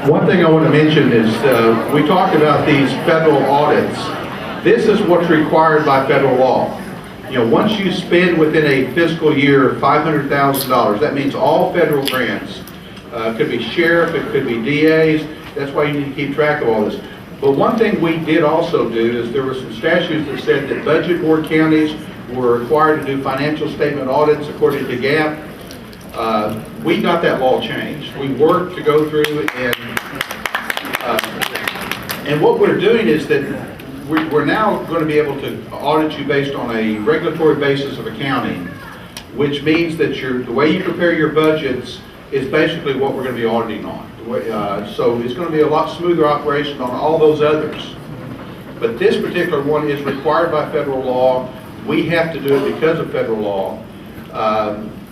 One thing I want to mention is we talked about these federal audits. This is what's required by federal law. You know, once you spend within a fiscal year $500,000, that means all federal grants. It could be sheriff, it could be DAs. That's why you need to keep track of all this. But one thing we did also do is there were some statutes that said that budget board counties were required to do financial statement audits according to GAAP. We got that law changed. We worked to go through and what we're doing is that we're now going to be able to audit you based on a regulatory basis of accounting, which means that the way you prepare your budgets is basically what we're going to be auditing on. So it's going to be a lot smoother operation on all those others. But this particular one is required by federal law. We have to do it because of federal law.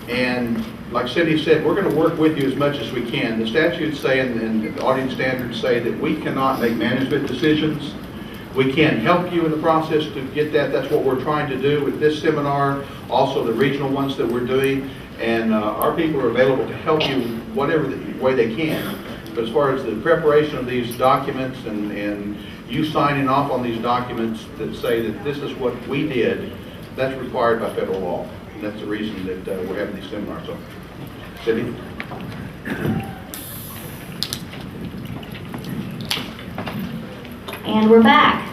And like Cindy said, we're going to work with you as much as we can. The statutes say and the auditing standards say that we cannot make management decisions. We can't help you in the process to get that. That's what we're trying to do with this seminar, also the regional ones that we're doing. And our people are available to help you whatever way they can. But as far as the preparation of these documents and you signing off on these documents that say that this is what we did, that's required by federal law. And that's the reason that we're having these seminars. So, Cindy? And we're back.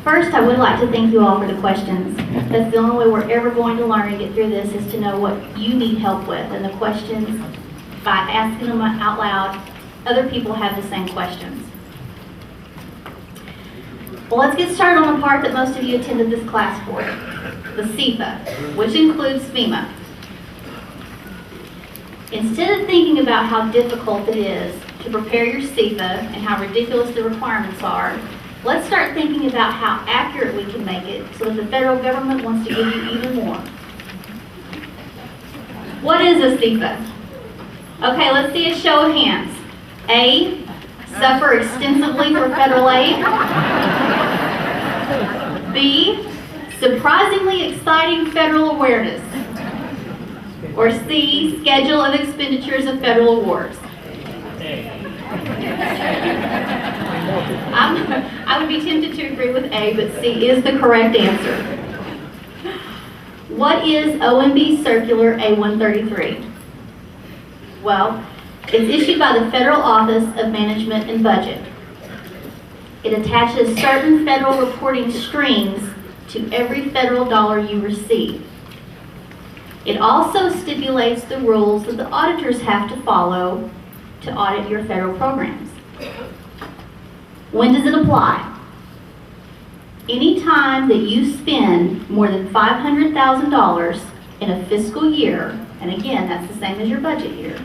First, I would like to thank you all for the questions. That's the only way we're ever going to learn and get through this is to know what you need help with. And the questions, by asking them out loud, other people have the same questions. Well, let's get started on the part that most of you attended this class for, the CFA, which includes FEMA. Instead of thinking about how difficult it is to prepare your CFA and how ridiculous the requirements are, let's start thinking about how accurate we can make it so that the federal government wants to give you even more. What is a CFA? Okay, let's see a show of hands. A, suffer extensively for federal aid. B, surprisingly exciting federal awareness. Or C, schedule of expenditures of federal awards. I would be tempted to agree with A, but C is the correct answer. What is OMB Circular A133? Well, it's issued by the Federal Office of Management and Budget. It attaches certain federal reporting strings to every federal dollar you receive. It also stipulates the rules that the auditors have to follow to audit your federal programs. When does it apply? Anytime that you spend more than $500,000 in a fiscal year, and again, that's the same as your budget year,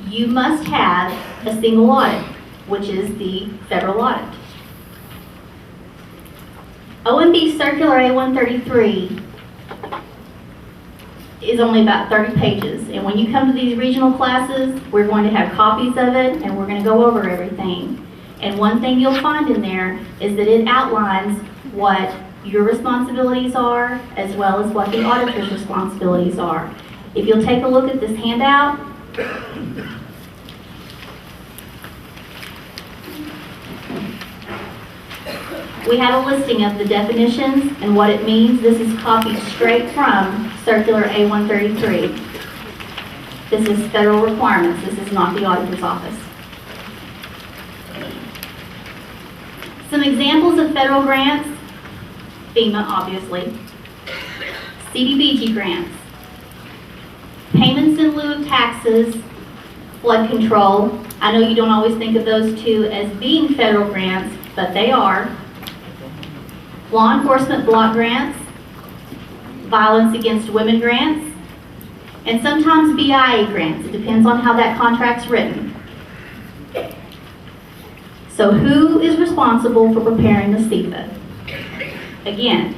you must have a single audit, which is the federal audit. OMB Circular A133 is only about 30 pages. And when you come to these regional classes, we're going to have copies of it and we're going to go over everything. And one thing you'll find in there is that it outlines what your responsibilities are as well as what the auditor's responsibilities are. If you'll take a look at this handout, we have a listing of the definitions and what it means. This is copied straight from Circular A133. This is federal requirements. This is not the auditor's office. Some examples of federal grants: FEMA, obviously, CDBG grants, payments in lieu of taxes, flood control. I know you don't always think of those two as being federal grants, but they are. Law enforcement block grants, violence against women grants, and sometimes BIA grants. It depends on how that contract's written. So who is responsible for preparing the CFA? Again,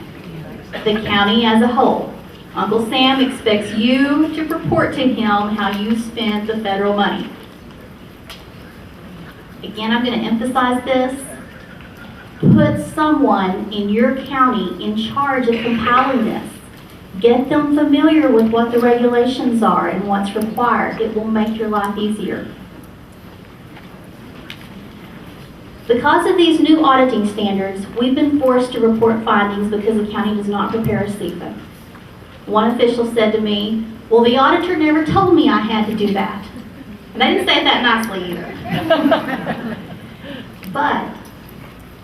the county as a whole. Uncle Sam expects you to report to him how you spent the federal money. Again, I'm going to emphasize this. Put someone in your county in charge of compiling this. Get them familiar with what the regulations are and what's required. It will make your life easier. Because of these new auditing standards, we've been forced to report findings because the county does not prepare a CFA. One official said to me, "Well, the auditor never told me I had to do that." And they didn't say it that nicely either. But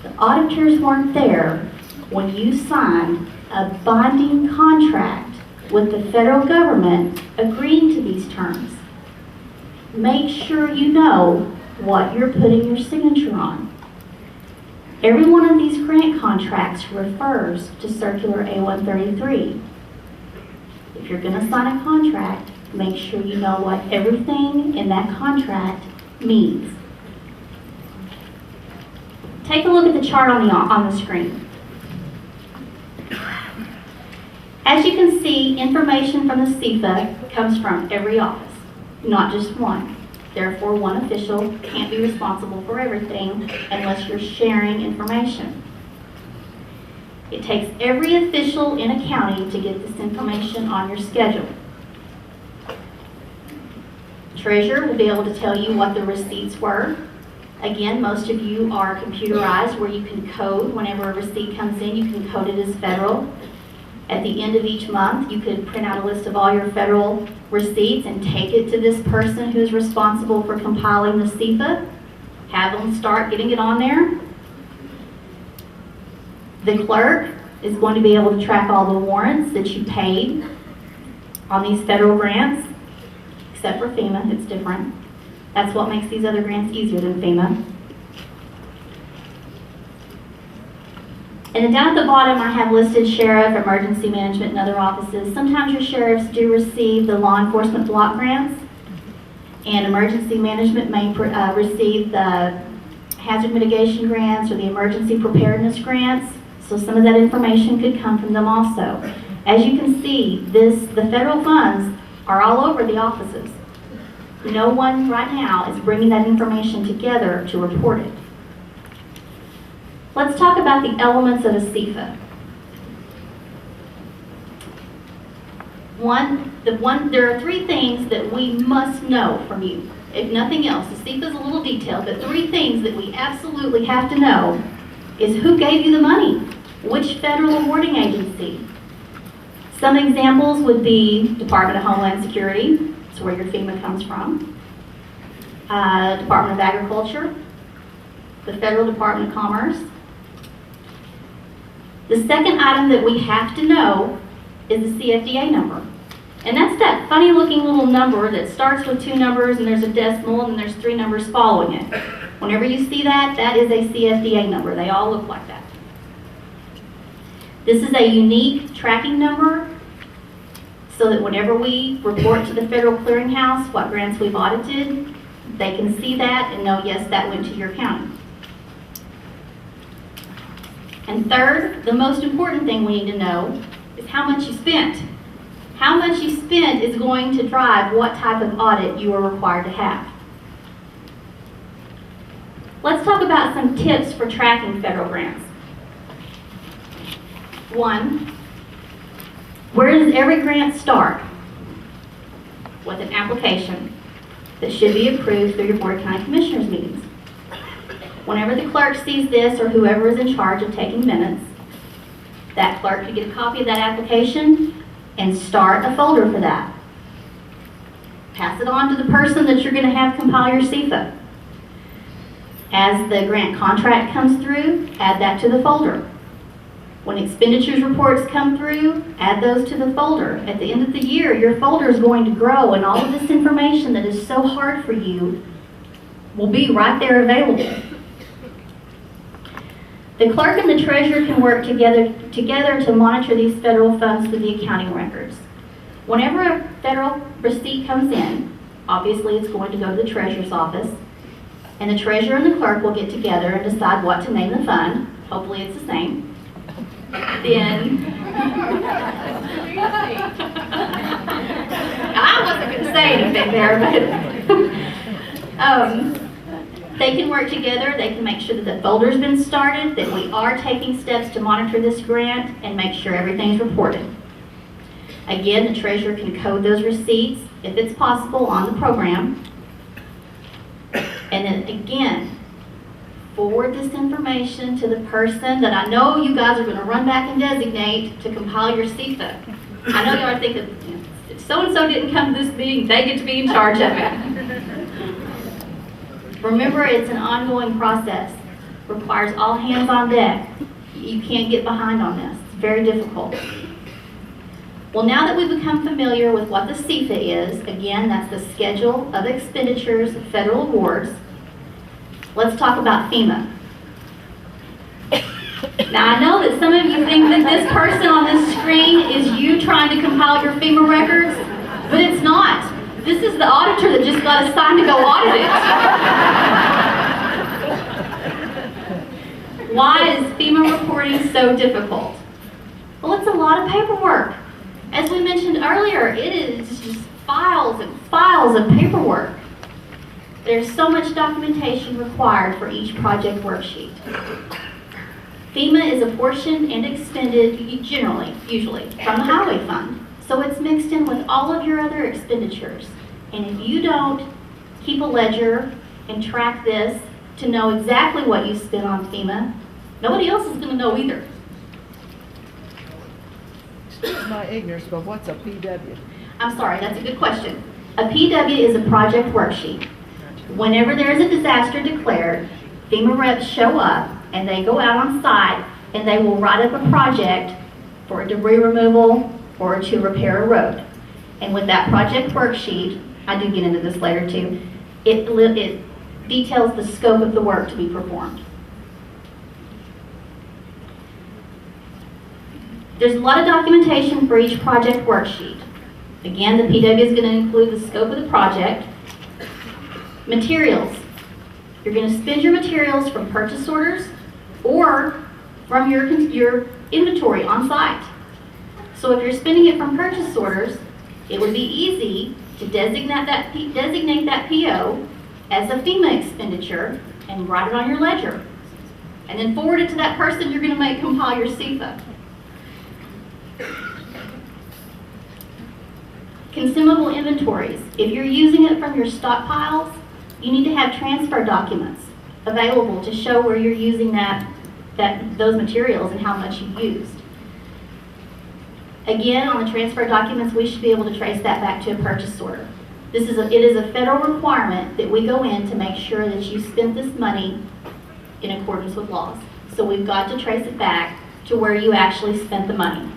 the auditors weren't there when you signed a binding contract with the federal government agreeing to these terms. Make sure you know what you're putting your signature on. Every one of these grant contracts refers to Circular A133. If you're going to sign a contract, make sure you know what everything in that contract means. Take a look at the chart on the screen. As you can see, information from the CFA comes from every office, not just one. Therefore, one official can't be responsible for everything unless you're sharing information. It takes every official in a county to get this information on your schedule. Treasurer will be able to tell you what the receipts were. Again, most of you are computerized where you can code. Whenever a receipt comes in, you can code it as federal. At the end of each month, you could print out a list of all your federal receipts and take it to this person who's responsible for compiling the CFA. Have them start getting it on there. The clerk is going to be able to track all the warrants that you paid on these federal grants, except for FEMA, it's different. That's what makes these other grants easier than FEMA. And then down at the bottom, I have listed sheriff, emergency management, and other offices. Sometimes your sheriffs do receive the law enforcement block grants, and emergency management may receive the hazard mitigation grants or the emergency preparedness grants. So some of that information could come from them also. As you can see, the federal funds are all over the offices. No one right now is bringing that information together to report it. Let's talk about the elements of a CFA. There are three things that we must know from you. If nothing else, the CFA is a little detailed, but three things that we absolutely have to know is who gave you the money, which federal awarding agency. Some examples would be Department of Homeland Security, that's where your FEMA comes from, Department of Agriculture, the Federal Department of Commerce. The second item that we have to know is the CFDA number. And that's that funny looking little number that starts with two numbers and there's a decimal and then there's three numbers following it. Whenever you see that, that is a CFDA number. They all look like that. This is a unique tracking number so that whenever we report to the Federal Clearinghouse what grants we've audited, they can see that and know, yes, that went to your county. And third, the most important thing we need to know is how much you spent. How much you spent is going to drive what type of audit you are required to have. Let's talk about some tips for tracking federal grants. One, where does every grant start? With an application that should be approved through your Board of County Commissioners meetings. Whenever the clerk sees this, or whoever is in charge of taking minutes, that clerk can get a copy of that application and start a folder for that. Pass it on to the person that you're going to have compile your CFA. As the grant contract comes through, add that to the folder. When expenditures reports come through, add those to the folder. At the end of the year, your folder is going to grow and all of this information that is so hard for you will be right there available. The clerk and the treasurer can work together to monitor these federal funds through the accounting records. Whenever a federal receipt comes in, obviously it's going to go to the treasurer's office, and the treasurer and the clerk will get together and decide what to name the fund. Hopefully it's the same. Then, I wasn't going to say anything there, but they can work together. They can make sure that the folder's been started, that we are taking steps to monitor this grant and make sure everything's reported. Again, the treasurer can code those receipts, if it's possible, on the program. And then again, forward this information to the person that I know you guys are going to run back and designate to compile your CFA. I know y'all are thinking, if so-and-so didn't come to this meeting, they get to be in charge of it. Remember, it's an ongoing process. Requires all hands on deck. You can't get behind on this. It's very difficult. Well, now that we've become familiar with what the CFA is, again, that's the Schedule of Expenditures of Federal Awards, let's talk about FEMA. Now, I know that some of you think that this person on this screen is you trying to compile your FEMA records, but it's not. This is the auditor that just got assigned to go audit it. Why is FEMA reporting so difficult? Well, it's a lot of paperwork. As we mentioned earlier, it is just files and files of paperwork. There's so much documentation required for each project worksheet. FEMA is apportioned and expended usually, from the highway fund. So it's mixed in with all of your other expenditures. And if you don't keep a ledger and track this to know exactly what you spent on FEMA, nobody else is going to know either. Excuse my ignorance, but what's a PW? I'm sorry, that's a good question. A PW is a project worksheet. Whenever there is a disaster declared, FEMA reps show up and they go out on site and they will write up a project for a debris removal or to repair a road. And with that project worksheet, I do get into this later too, it details the scope of the work to be performed. There's a lot of documentation for each project worksheet. Again, the PW is going to include the scope of the project. Materials. You're going to spend your materials from purchase orders or from your inventory on site. So if you're spending it from purchase orders, it would be easy to designate that PO as a FEMA expenditure and write it on your ledger. And then forward it to that person you're going to make compile your CFA. Consumable inventories. If you're using it from your stockpiles, you need to have transfer documents available to show where you're using those materials and how much you used. Again, on the transfer documents, we should be able to trace that back to a purchase order. It is a federal requirement that we go in to make sure that you spent this money in accordance with laws. So we've got to trace it back to where you actually spent the money.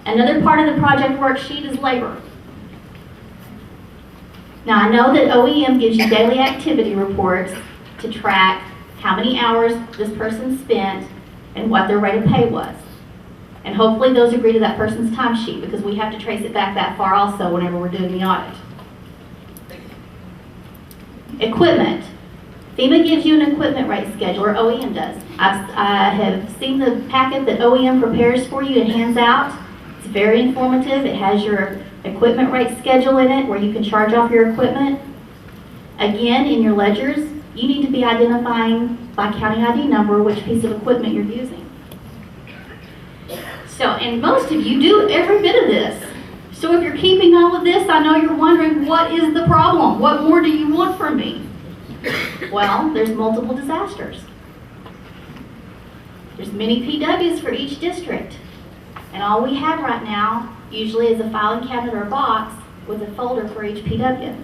Another part of the project worksheet is labor. Now, I know that OEM gives you daily activity reports to track how many hours this person spent and what their rate of pay was. And hopefully those agree to that person's timesheet, because we have to trace it back that far also whenever we're doing the audit. Equipment. FEMA gives you an equipment rate schedule, or OEM does. I have seen the packet that OEM prepares for you and hands out. It's very informative. It has your equipment rate schedule in it where you can charge off your equipment. Again, in your ledgers, you need to be identifying by county ID number which piece of equipment you're using. So, and most of you do every bit of this. So if you're keeping all of this, I know you're wondering, what is the problem? What more do you want from me? Well, there's multiple disasters. There's many PWs for each district. And all we have right now usually is a filing cabinet or a box with a folder for each PW.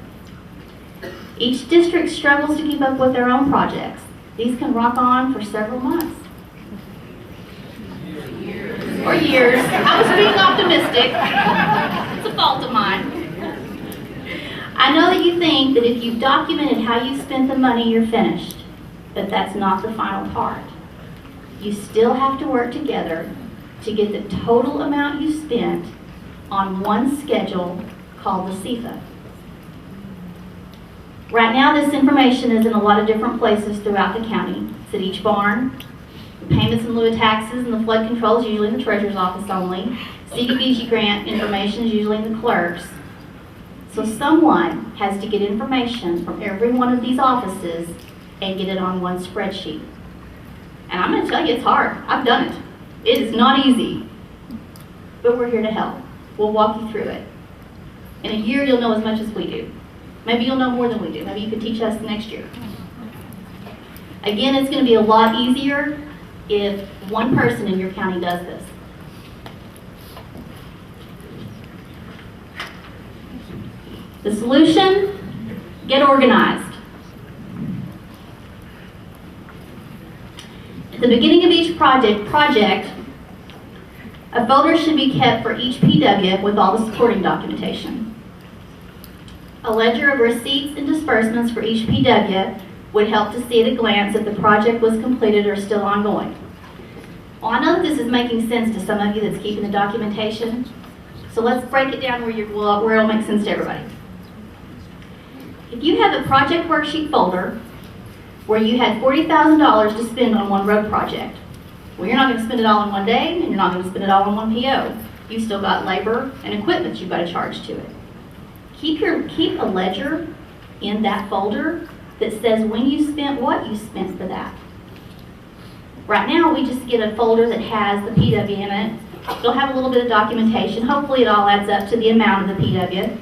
Each district struggles to keep up with their own projects. These can rock on for several months. Or years. I was being optimistic. It's a fault of mine. I know that you think that if you've documented how you spent the money, you're finished. But that's not the final part. You still have to work together to get the total amount you spent on one schedule called the CFA. Right now, this information is in a lot of different places throughout the county. It's at each barn. The payments in lieu of taxes and the flood control is usually in the treasurer's office only. CDBG grant information is usually in the clerk's. So someone has to get information from every one of these offices and get it on one spreadsheet. And I'm going to tell you, it's hard. I've done it. It is not easy. But we're here to help. We'll walk you through it. In a year, you'll know as much as we do. Maybe you'll know more than we do. Maybe you can teach us next year. Again, it's going to be a lot easier if one person in your county does this. The solution, get organized. At the beginning of each project, a folder should be kept for each PW with all the supporting documentation. A ledger of receipts and disbursements for each PW would help to see at a glance if the project was completed or still ongoing. Well, I know that this is making sense to some of you that's keeping the documentation, so let's break it down where it'll make sense to everybody. If you have a project worksheet folder where you had $40,000 to spend on one road project, well, you're not going to spend it all in one day, and you're not going to spend it all in one PO. You've still got labor and equipment you've got to charge to it. Keep a ledger in that folder that says when you spent what you spent for that. Right now, we just get a folder that has the PW in it. It'll have a little bit of documentation. Hopefully, it all adds up to the amount of the PW.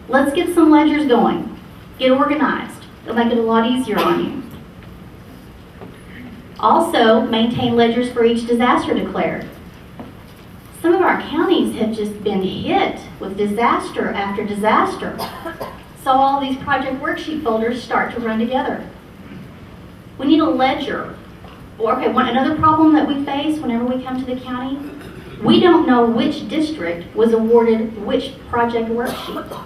Let's get some ledgers going. Get organized. It'll make it a lot easier on you. Also, maintain ledgers for each disaster declared. Some of our counties have just been hit with disaster after disaster. So all these project worksheet folders start to run together. We need a ledger. Another problem that we face whenever we come to the county, we don't know which district was awarded which project worksheet.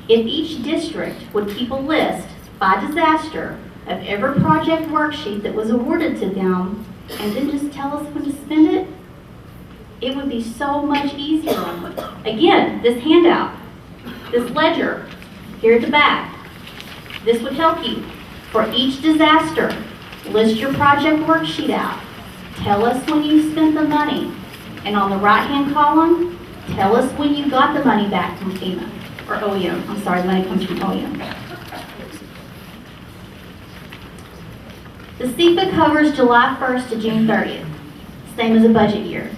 If each district would keep a list by disaster of every project worksheet that was awarded to them and then just tell us when to spend it, it would be so much easier on them. Again, this handout, this ledger, here at the back, this would help you. For each disaster, list your project worksheet out. Tell us when you spent the money. And on the right-hand column, tell us when you got the money back from FEMA, or OEM. I'm sorry, the money comes from OEM. The CEPA covers July 1st to June 30th, same as a budget year.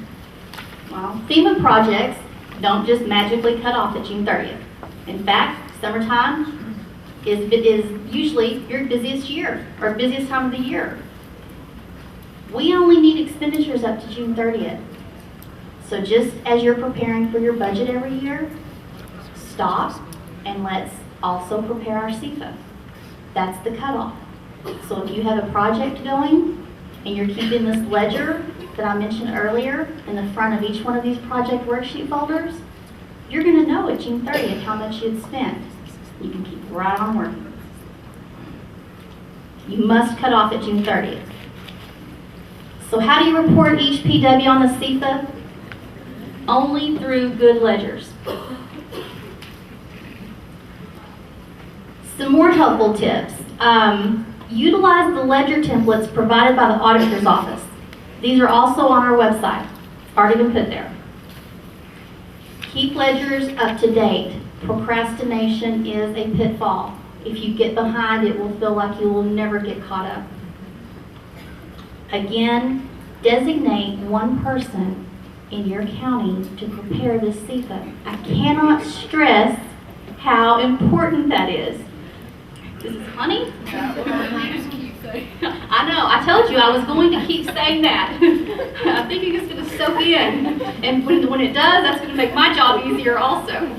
Well, FEMA projects don't just magically cut off at June 30th. In fact, summertime is usually your busiest year, or busiest time of the year. We only need expenditures up to June 30th. So just as you're preparing for your budget every year, stop and let's also prepare our CEPA. That's the cutoff. So if you have a project going and you're keeping this ledger that I mentioned earlier in the front of each one of these project worksheet folders, you're going to know at June 30th how much you'd spent. You can keep right on working. You must cut off at June 30th. So how do you report each PW on the CEPA? Only through good ledgers. Some more helpful tips. Utilize the ledger templates provided by the auditor's office. These are also on our website. Already been put there. Keep ledgers up to date. Procrastination is a pitfall. If you get behind, it will feel like you will never get caught up. Again, designate one person in your county to prepare this CEPA. I cannot stress how important that is. This is honey? I know, I told you I was going to keep saying that. I'm thinking it's going to soak in. And when it does, that's going to make my job easier also.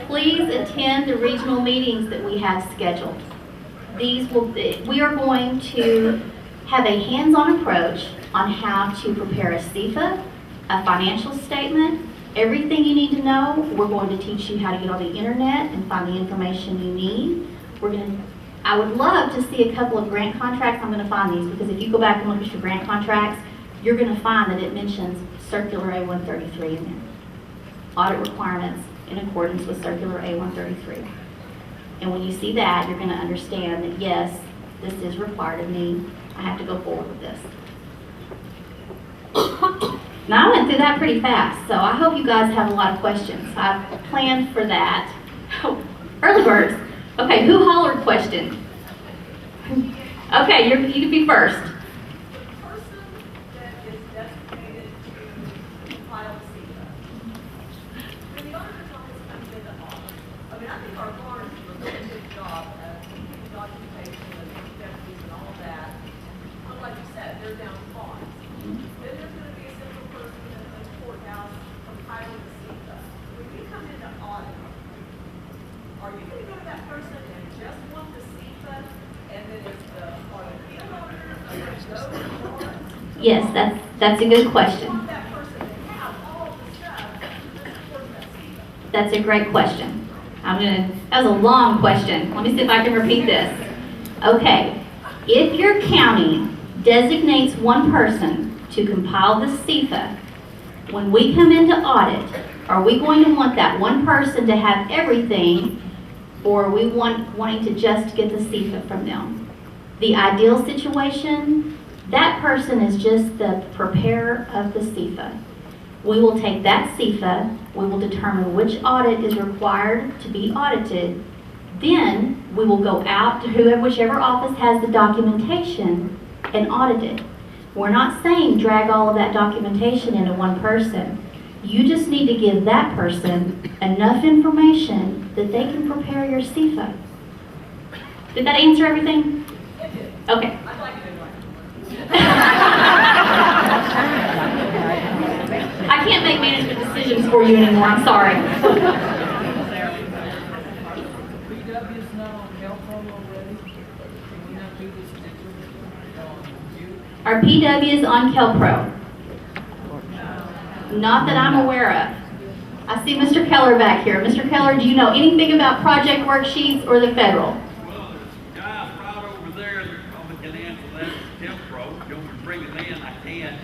Please attend the regional meetings that we have scheduled. We are going to have a hands-on approach on how to prepare a CEPA, a financial statement, everything you need to know. We're going to teach you how to get on the internet and find the information you need. I would love to see a couple of grant contracts. I'm going to find these because if you go back and look at your grant contracts, you're going to find that it mentions Circular A133 in there. Audit requirements in accordance with Circular A133. And when you see that, you're going to understand that yes, this is required of me. I have to go forward with this. Now, I went through that pretty fast, so I hope you guys have a lot of questions. I've planned for that. Oh, early birds. Okay, who hollered question? Okay, you can be first. The person that is designated to file CEPA, when the auditor's office comes in to audit, I think our coroner did a really good job at documentation and deputies and all of that. But like you said, they're down funds. Then there's gonna be a simple person in the courthouse compiling the CEQA. When you come in to audit, are you gonna go to that person and just want the CEQA, and then it's the, are the field auditors, are they go to Yes, that's a good question. want that person to have all the stuff that supports that CEQA? That's a great question. That was a long question. Let me see if I can repeat this. Okay, if your county designates one person to compile the CEFA, when we come into audit, are we going to want that one person to have everything, or are we wanting to just get the CEFA from them? The ideal situation, that person is just the preparer of the CEFA. We will take that CEFA, we will determine which audit is required to be audited, then we will go out to whichever office has the documentation and audit it. We're not saying drag all of that documentation into one person. You just need to give that person enough information that they can prepare your CEFA. Did that answer everything? Okay. I'd like it anyway. I can't make management decisions for you anymore, I'm sorry. PW's not on Calpro already? Can we not do this digitally on you? Our PW is on CalPro. Not that I'm aware of. I see Mr. Keller back here. Mr. Keller, do you know anything about project worksheets or the federal? Well, there's guys right over there that probably can answer that. Tempro, you want me to bring it in, I can.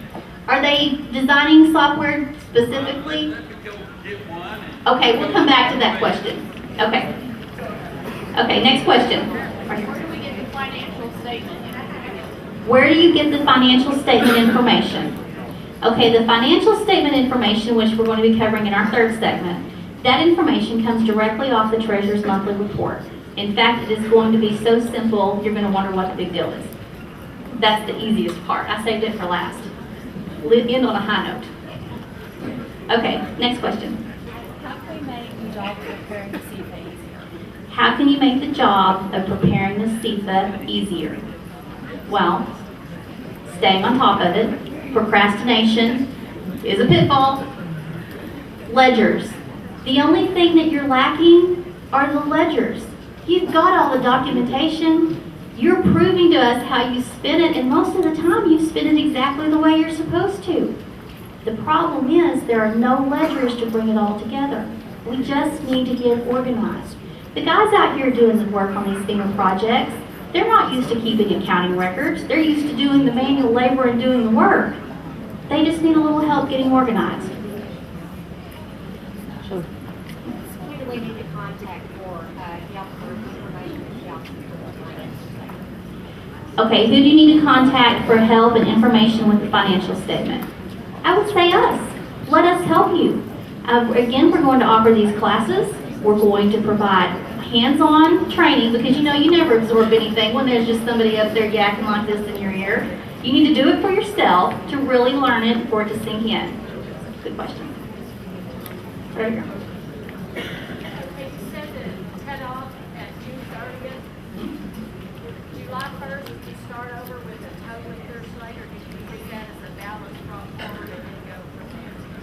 Are they designing software specifically? Let me go get one. Okay, we'll come back to that question. Okay. Okay, next question. Where do we get the financial statement? Where do you get the financial statement information? Okay, the financial statement information, which we're going to be covering in our third segment, that information comes directly off the Treasurer's monthly report. In fact, it is going to be so simple, you're going to wonder what the big deal is. That's the easiest part. I saved it for last. End on a high note. Okay, next question. How can we make the job of preparing the CFA easier? How can you make the job of preparing the CEFA easier? Well, staying on top of it. Procrastination is a pitfall. Ledgers. The only thing that you're lacking are the ledgers. You've got all the documentation. You're proving to us how you spent it, and most of the time you spend it exactly the way you're supposed to. The problem is there are no ledgers to bring it all together. We just need to get organized. The guys out here doing the work on these FEMA projects, they're not used to keeping accounting records. They're used to doing the manual labor and doing the work. They just need a little help getting organized. Who do we need to contact for help or information and help? Okay, who do you need to contact for help and information with the financial statement? I would say us. Let us help you. Again, we're going to offer these classes. We're going to provide hands-on training because you know you never absorb anything when there's just somebody up there yakking like this in your ear. You need to do it for yourself to really learn it for it to sink in. Good question. Right here. You said that cut off at June 30th. July 1st, did you start over with a totally clear slate, or did you take that as a balance brought forward and then go from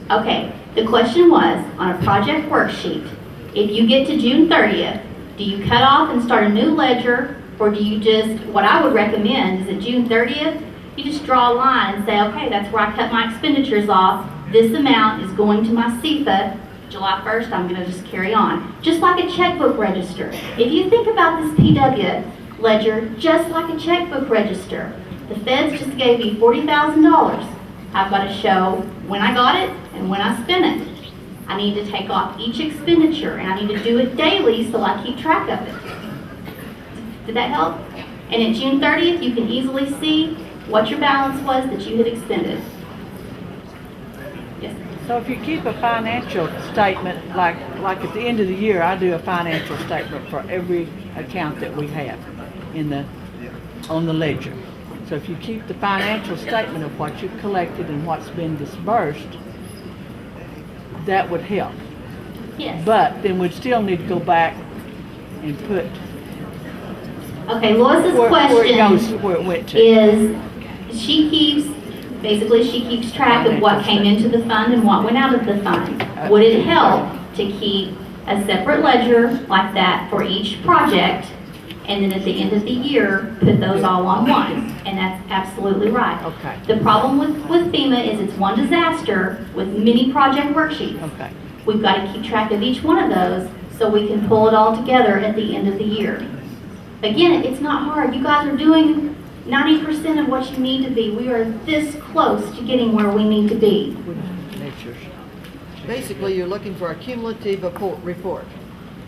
there? Okay, the question was, on a project worksheet, if you get to June 30th, do you cut off and start a new ledger, or do you just, what I would recommend is at June 30th, you just draw a line and say, okay, that's where I cut my expenditures off. This amount is going to my CEFA. July 1st, I'm going to just carry on. Just like a checkbook register. If you think about this PW ledger, just like a checkbook register, the feds just gave me $40,000. I've got to show when I got it and when I spent it. I need to take off each expenditure, and I need to do it daily so I keep track of it. Did that help? And at June 30th, you can easily see what your balance was that you had expended. Yes. So if you keep a financial statement, like at the end of the year, I do a financial statement for every account that we have on the ledger. So if you keep the financial statement of what you've collected and what's been disbursed, that would help. Yes. But then we'd still need to go back and put Okay, Lois's where it goes, question where it went to. is, she keeps track of what came into the fund and what went out of the fund. Would it help to keep a separate ledger like that for each project, and then at the end of the year, put those all on one? And that's absolutely right. Okay. The problem with FEMA is it's one disaster with many project worksheets. Okay. We've got to keep track of each one of those so we can pull it all together at the end of the year. Again, it's not hard. You guys are doing 90% of what you need to be. We are this close to getting where we need to be. Ledgers. Basically, you're looking for a cumulative report.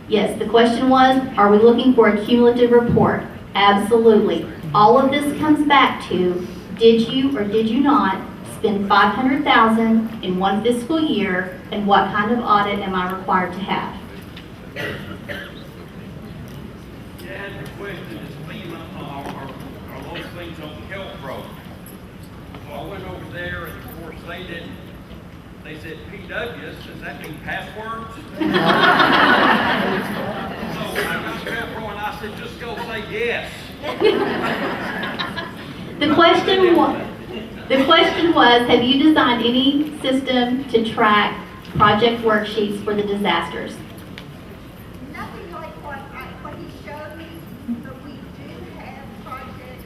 Yes, the question was, are we looking for a cumulative report? Absolutely. All of this comes back to, did you or did you not spend $500,000 in one fiscal year, and what kind of audit am I required to have? Yeah, the question is FEMA, are those things on health road? So I went over there and of course they said PWs, does that mean passwords? So I got health road and I said, just go say yes. The question was, have you designed any system to track project worksheets for the disasters? Nothing like what he showed me, but we do have projects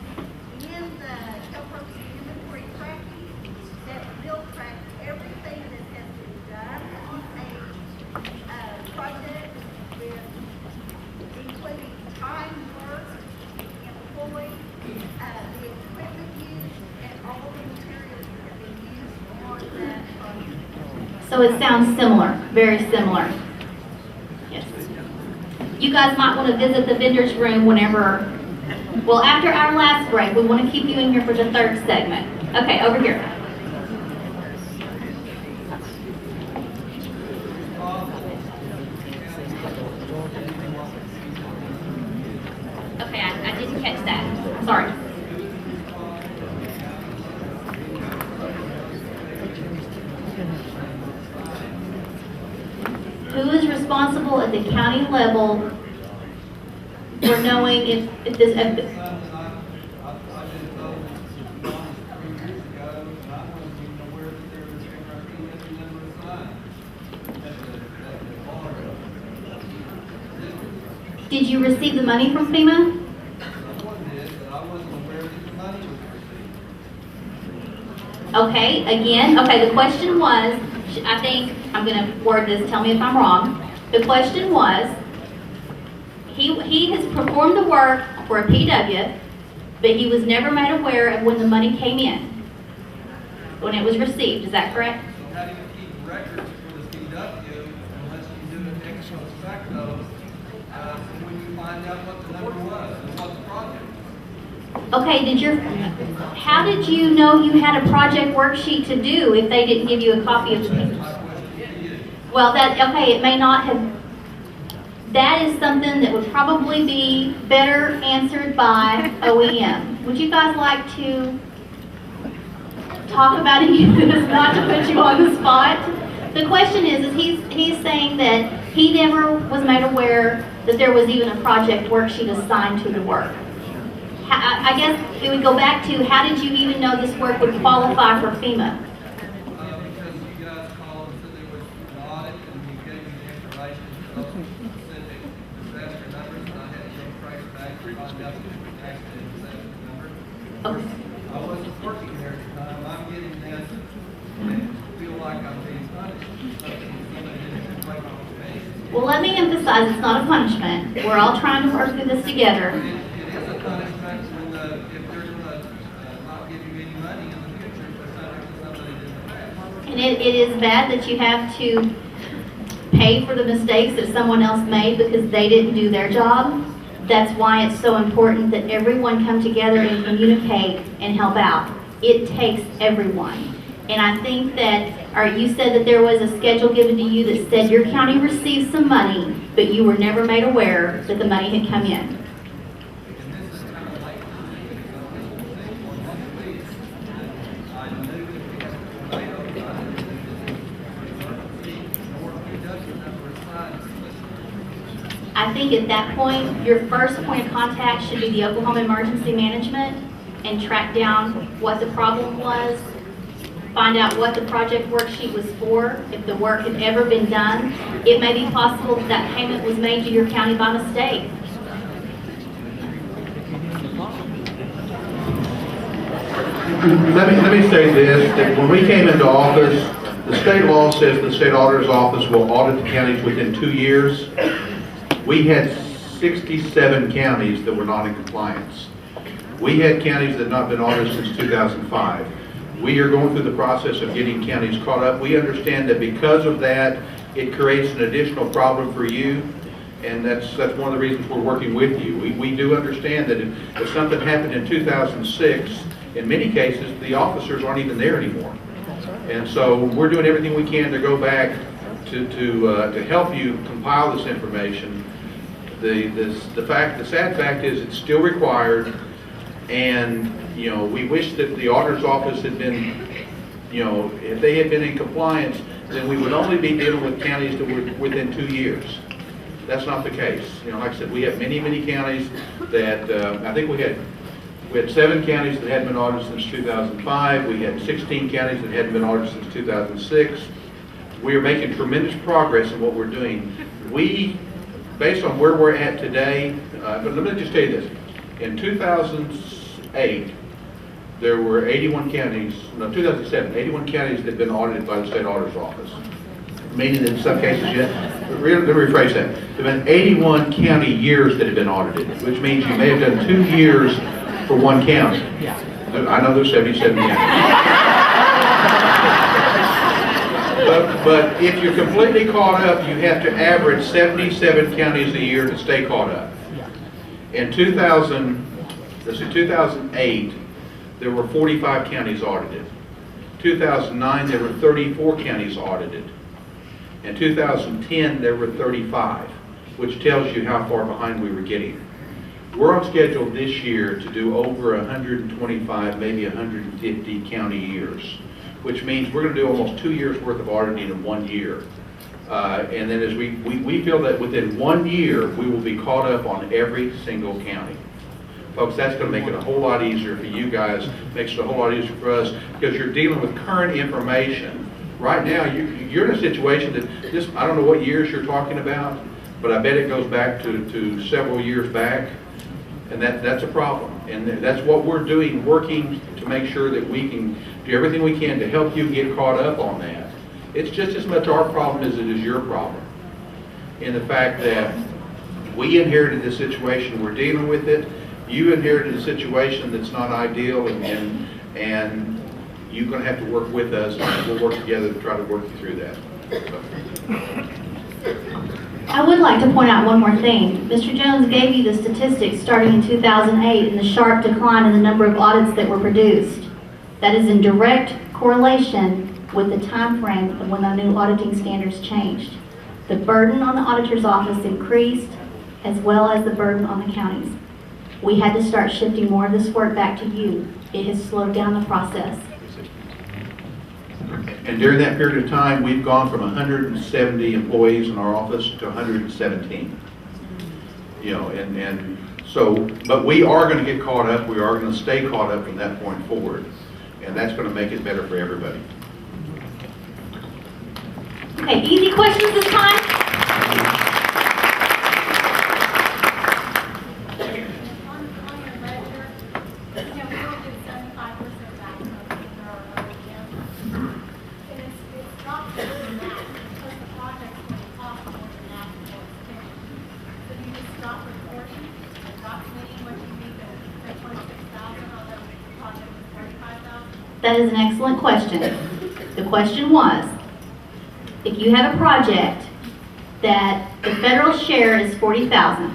in the Kelprop's inventory tracking that will track everything that has been done on a project with including time worked, employed, the equipment used, and all the materials that have been used on that project. So it sounds similar, very similar. Yes. You guys might want to visit the vendor's room whenever, well, after our last break. We want to keep you in here for the third segment. Okay, over here. Okay, I didn't catch that. Sorry. Who is responsible at the county level for knowing if this, I did those bonds 3 years ago, and I wasn't even aware that there was a number assigned at the bar. did you receive the money from FEMA? Someone did, but I wasn't aware that the money was received. Okay, again, okay, the question was, I think, I'm gonna word this, tell me if I'm wrong. The question was, he has performed the work for a PW, but he was never made aware of when the money came in, when it was received, is that correct? So how do you keep records for the PW unless you do an ex post facto, when you find out what the number was and what the project was? Okay, how did you know you had a project worksheet to do if they didn't give you a copy of the My question to you. Well, okay, it may not have, that is something that would probably be better answered by OEM. Would you guys like to talk about any of this, not to put you on the spot? The question is he's saying that he never was made aware that there was even a project worksheet assigned to the work. I guess it would go back to, how did you even know this work would qualify for FEMA? Because you guys called and said there was an audit and you gave me the information for those specific disaster numbers, and I had to go trace back to find out that it was actually a disaster number. Okay. I wasn't working there at the time, I'm getting this and feel like I'm being punished. Somebody didn't break my face. Well, let me emphasize, it's not a punishment. We're all trying to work through this together. It is a punishment when if they're gonna not give you any money in the future for somebody didn't pay. And it is bad that you have to pay for the mistakes that someone else made because they didn't do their job. That's why it's so important that everyone come together and communicate and help out. It takes everyone. And I think that, or you said that there was a schedule given to you that said your county received some money, but you were never made aware that the money had come in. And this is kind of like, I knew that we had a tornado, I think at that point, your first point of contact should be the Oklahoma Emergency Management and track down what the problem was, find out what the project worksheet was for, if the work had ever been done. It may be possible that that payment was made to your county by mistake. Let me say this, that when we came into office, the state law says the state auditor's office will audit the counties within 2 years. We had 67 counties that were not in compliance. We had counties that had not been audited since 2005. We are going through the process of getting counties caught up. We understand that because of that, it creates an additional problem for you, and that's one of the reasons we're working with you. We do understand that if something happened in 2006, in many cases, the officers aren't even there anymore. And so we're doing everything we can to go back to help you compile this information. The sad fact is it's still required, and we wish that the auditor's office had been, if they had been in compliance, then we would only be dealing with counties that were within 2 years. That's not the case. Like I said, we have many counties that I think we had 7 counties that hadn't been audited since 2005. We had 16 counties that hadn't been audited since 2006. We are making tremendous progress in what we're doing. Based on where we're at today, but let me just tell you this. In 2008, there were 81 counties, no, 2007, 81 counties that had been audited by the state auditor's office. Meaning that in some cases, let me rephrase that. There have been 81 county years that have been audited, which means you may have done 2 years for one county. Yeah. I know there's 77 counties. But if you're completely caught up, you have to average 77 counties a year to stay caught up. In 2008, there were 45 counties audited. 2009, there were 34 counties audited. In 2010, there were 35, which tells you how far behind we were getting. We're on schedule this year to do over 125, maybe 150 county years, which means we're going to do almost 2 years worth of auditing in 1 year. And then as we feel that within 1 year, we will be caught up on every single county. Folks, that's going to make it a whole lot easier for you guys, makes it a whole lot easier for us, because you're dealing with current information. Right now, you're in a situation that this, I don't know what years you're talking about, but I bet it goes back to several years back, and that's a problem. And that's what we're doing, working to make sure that we can do everything we can to help you get caught up on that. It's just as much our problem as it is your problem. In the fact that we inherited this situation, we're dealing with it. You inherited a situation that's not ideal, and you're going to have to work with us, and we'll work together to try to work you through that. I would like to point out one more thing. Mr. Jones gave you the statistics starting in 2008 and the sharp decline in the number of audits that were produced. That is in direct correlation with the time frame of when the new auditing standards changed. The burden on the auditor's office increased, as well as the burden on the counties. We had to start shifting more of this work back to you. It has slowed down the process. And during that period of time, we've gone from 170 employees in our office to 117. And so, but we are going to get caught up. We are going to stay caught up from that point forward. And that's going to make it better for everybody. Okay, easy questions this time? That is an excellent question. The question was, if you have a project that the federal share is $40,000,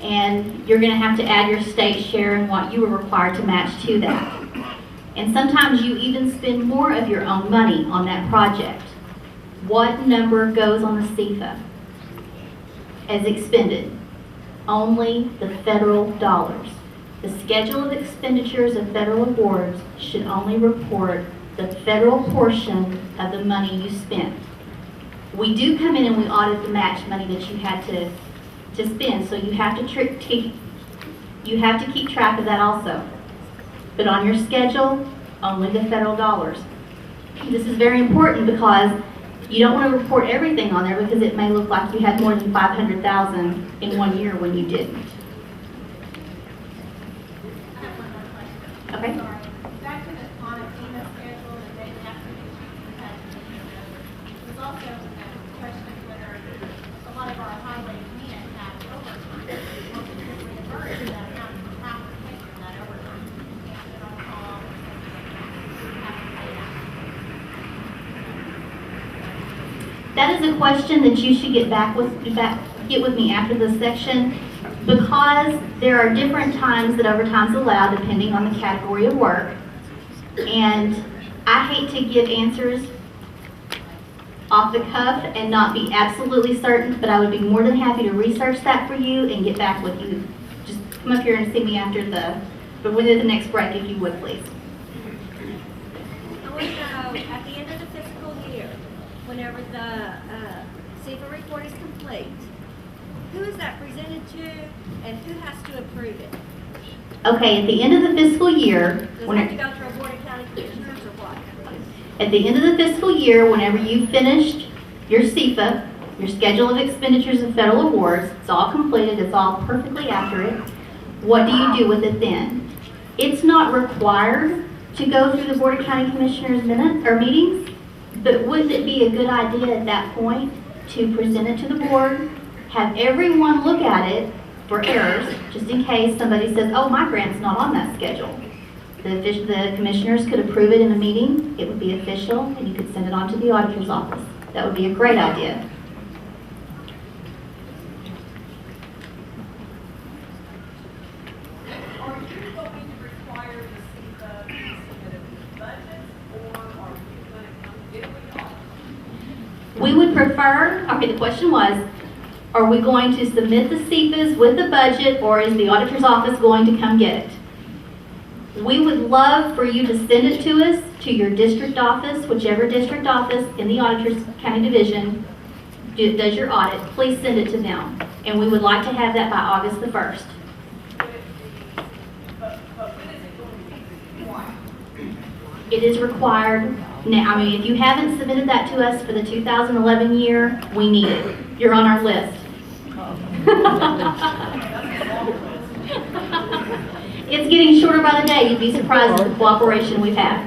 and you're going to have to add your state share and what you were required to match to that, and sometimes you even spend more of your own money on that project, what number goes on the CFA as expended? Only the federal dollars. The schedule of expenditures of federal awards should only report the federal portion of the money you spent. We do come in and we audit the match money that you had to to spend, so you have to keep track of that also. But on your schedule, only the federal dollars. This is very important because you don't want to report everything on there because it may look like you had more than 500,000 in 1 year when you didn't. I have one more question. Okay. Sorry. Back to the audit payment schedule, the day after we had, there's also a question of whether a lot of our highway unit have overtime. Well, we could reimburse that amount for half the pay for that overtime. Can't put it on call, have to pay that. That is a question that you should get with me after this section, because there are different times that overtime's allowed depending on the category of work. And I hate to give answers off the cuff and not be absolutely certain, but I would be more than happy to research that for you and get back with you. Just come up here and see me but within the next break, if you would, please. I want to know, at the end of the fiscal year, whenever the CFO report is complete, who is that presented to and who has to approve it? Okay, at the end of the fiscal year, Does it have to go through a board of county commissioners or what? at the end of the fiscal year, whenever you finished your CFA, your schedule of expenditures and federal awards, it's all completed, it's all perfectly accurate. What do you do with it then? It's not required to go through the Board of County Commissioners minutes or meetings, but wouldn't it be a good idea at that point to present it to the board, have everyone look at it for errors, just in case somebody says, oh, my grant's not on that schedule. The commissioners could approve it in a meeting, it would be official, and you could send it on to the auditor's office. That would be a great idea. Are you going to require the CFO to submit a new budget, or are you going to come get with the audit? We would prefer, okay, the question was, are we going to submit the CFAs with the budget, or is the auditor's office going to come get it? We would love for you to send it to us, to your district office, whichever district office in the auditor's county division does your audit, please send it to them. And we would like to have that by August the 1st. But when is it going to be required? It is required now. I mean, if you haven't submitted that to us for the 2011 year, we need it. You're on our list. It's getting shorter by the day. You'd be surprised at the cooperation we've had.